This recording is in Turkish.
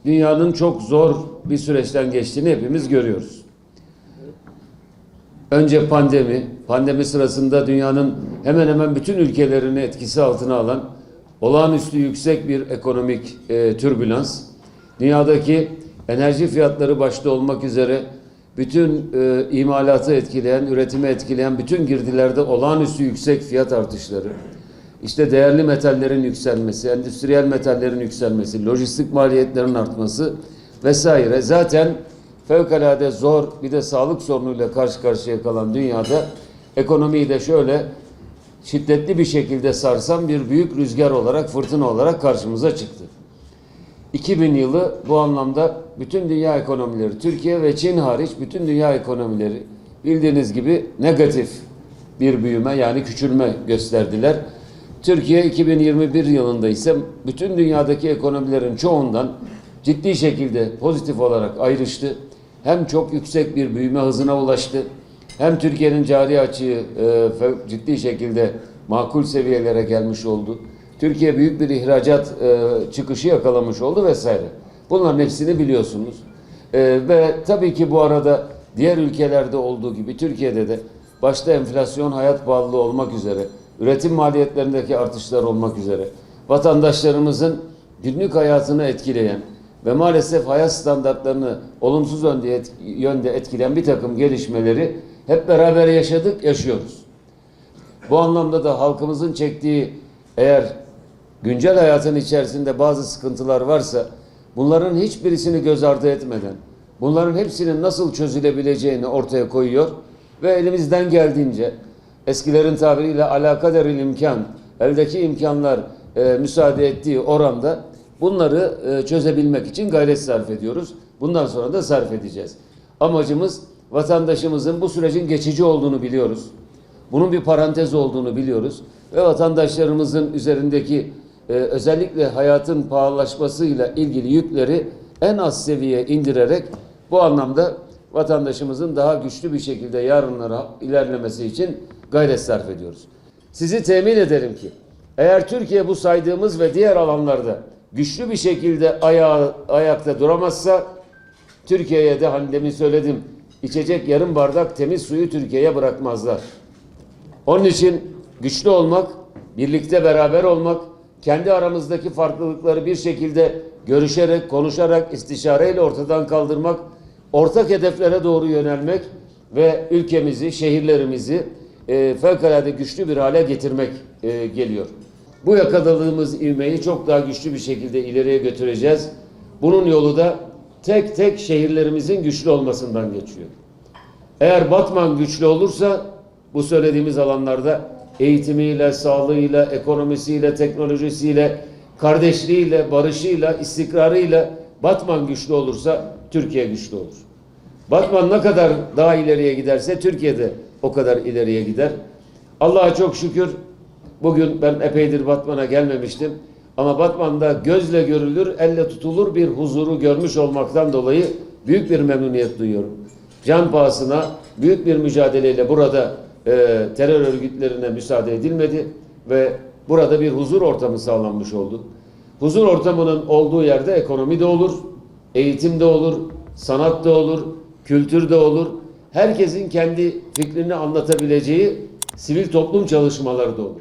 dünyanın çok zor bir süreçten geçtiğini hepimiz görüyoruz. Önce pandemi sırasında dünyanın hemen hemen bütün ülkelerini etkisi altına alan olağanüstü yüksek bir ekonomik türbülans, dünyadaki enerji fiyatları başta olmak üzere bütün imalatı etkileyen, üretimi etkileyen bütün girdilerde olağanüstü yüksek fiyat artışları, işte değerli metallerin yükselmesi, endüstriyel metallerin yükselmesi, lojistik maliyetlerin artması vesaire. Zaten fevkalade zor bir de sağlık sorunuyla karşı karşıya kalan dünyada ekonomiyi de şöyle şiddetli bir şekilde sarsan bir büyük rüzgar olarak, fırtına olarak karşımıza çıktı. 2000 yılı bu anlamda bütün dünya ekonomileri, Türkiye ve Çin hariç bütün dünya ekonomileri bildiğiniz gibi negatif bir büyüme, yani küçülme gösterdiler. Türkiye 2021 yılında ise bütün dünyadaki ekonomilerin çoğundan ciddi şekilde pozitif olarak ayrıştı. Hem çok yüksek bir büyüme hızına ulaştı, hem Türkiye'nin cari açığı ciddi şekilde makul seviyelere gelmiş oldu. Türkiye büyük bir ihracat çıkışı yakalamış oldu vesaire. Bunların hepsini biliyorsunuz. Ve tabii ki bu arada diğer ülkelerde olduğu gibi Türkiye'de de başta enflasyon, hayat pahalılığı olmak üzere, üretim maliyetlerindeki artışlar olmak üzere vatandaşlarımızın günlük hayatını etkileyen ve maalesef hayat standartlarını olumsuz yönde etkileyen bir takım gelişmeleri hep beraber yaşadık, yaşıyoruz. Bu anlamda da halkımızın çektiği, eğer güncel hayatın içerisinde bazı sıkıntılar varsa, bunların hiçbirisini göz ardı etmeden, bunların hepsinin nasıl çözülebileceğini ortaya koyuyor ve elimizden geldiğince, eskilerin tabiriyle alakaderil imkan, eldeki imkanlar müsaade ettiği oranda bunları çözebilmek için gayret sarf ediyoruz. Bundan sonra da sarf edeceğiz. Amacımız vatandaşımızın bu sürecin geçici olduğunu biliyoruz. Bunun bir parantez olduğunu biliyoruz ve vatandaşlarımızın üzerindeki özellikle hayatın pahalılaşmasıyla ilgili yükleri en az seviyeye indirerek bu anlamda vatandaşımızın daha güçlü bir şekilde yarınlara ilerlemesi için gayret sarf ediyoruz. Sizi temin ederim ki eğer Türkiye bu saydığımız ve diğer alanlarda güçlü bir şekilde ayakta duramazsa, Türkiye'ye de hani demin söyledim, içecek yarım bardak temiz suyu Türkiye'ye bırakmazlar. Onun için güçlü olmak, birlikte beraber olmak, kendi aramızdaki farklılıkları bir şekilde görüşerek, konuşarak, istişareyle ortadan kaldırmak, ortak hedeflere doğru yönelmek ve ülkemizi, şehirlerimizi fevkalade güçlü bir hale getirmek geliyor. Bu yakaladığımız ivmeyi çok daha güçlü bir şekilde ileriye götüreceğiz. Bunun yolu da tek tek şehirlerimizin güçlü olmasından geçiyor. Eğer Batman güçlü olursa, bu söylediğimiz alanlarda eğitimiyle, sağlığıyla, ekonomisiyle, teknolojisiyle, kardeşliğiyle, barışıyla, istikrarıyla Batman güçlü olursa Türkiye güçlü olur. Batman ne kadar daha ileriye giderse Türkiye de o kadar ileriye gider. Allah'a çok şükür bugün ben epeydir Batman'a gelmemiştim. Ama Batman'da gözle görülür, elle tutulur bir huzuru görmüş olmaktan dolayı büyük bir memnuniyet duyuyorum. Can pahasına büyük bir mücadeleyle burada terör örgütlerine müsaade edilmedi ve burada bir huzur ortamı sağlanmış oldu. Huzur ortamının olduğu yerde ekonomi de olur, eğitim de olur, sanat da olur, kültür de olur. Herkesin kendi fikrini anlatabileceği sivil toplum çalışmaları da olur.